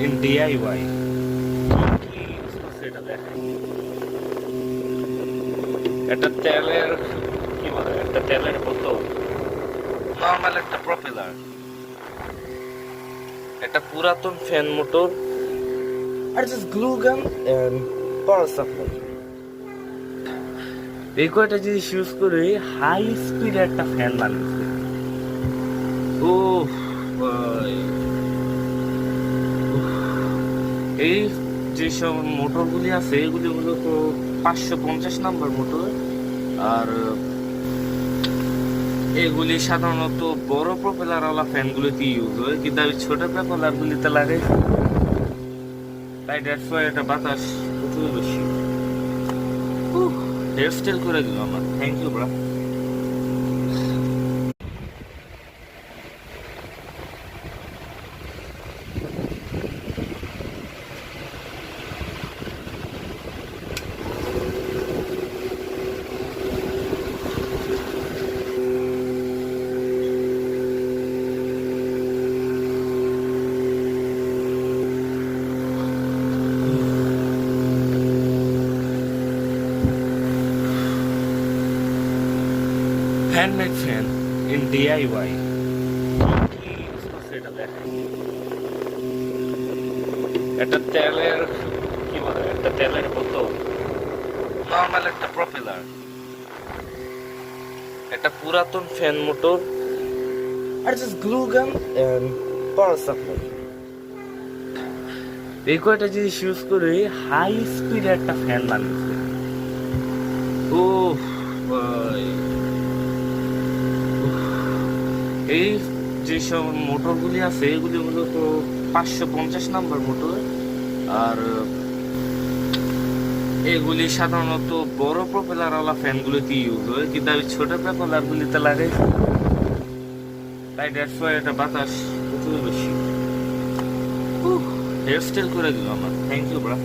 in DIY কি use করছে এটা দেখেন। এটা তেলের কি বলে, একটা তেলের বোতল, নর্মাল একটা প্রপেলার, একটা পুরাতন ফ্যান মোটর, আর জাস্ট গ্লু গান এন্ড পাওয়ার সাপ্লাই। এই কয়টা জিনিস ইউজ করে হাই স্পিডে একটা ফ্যান বানিয়েছে। ও ভাই, এই যেসব মোটরগুলি আছে এগুলি মূলত 550 নাম্বার মোটর। আর এগুলি সাধারণত বড় প্রপেলার ওয়ালা ফ্যানগুলিতে ইউজ হয়, কিন্তু আমি ছোট প্রপেলার গুলিতে লাগাই, তাই দ্যাটস ওয়াই এটা বাতাস প্রচুর বেশি। হেয়ার স্টাইল করে দিল আমার, thank you bro. Handmade fan in DIY কি ইউজ করছে এটা দেখেন। একটা তেলের কি বলে, একটা তেলের বোতল, নর্মাল একটা প্রপেলার, একটা পুরাতন ফ্যান মোটর, আর জাস্ট গ্লু গান এন্ড পাওয়ার সাপ্লাই। এই কয়টা জিনিস ইউজ করে হাই স্পিডে একটা ফ্যান বানিয়েছে। ও ভাই, এই যেসব মোটরগুলি আছে এগুলি মূলত 550 নাম্বার মোটর। আর এগুলি সাধারণত বড় প্রপেলার ওয়ালা ফ্যানগুলিতে ইউজ হয়, কিন্তু আমি ছোট প্রপেলার গুলিতে লাগাই, তাই দ্যাটস ওয়াই এটা বাতাস প্রচুর বেশি। হেয়ার স্টাইল করে দিল আমার, থ্যাংক ইউ ব্রা।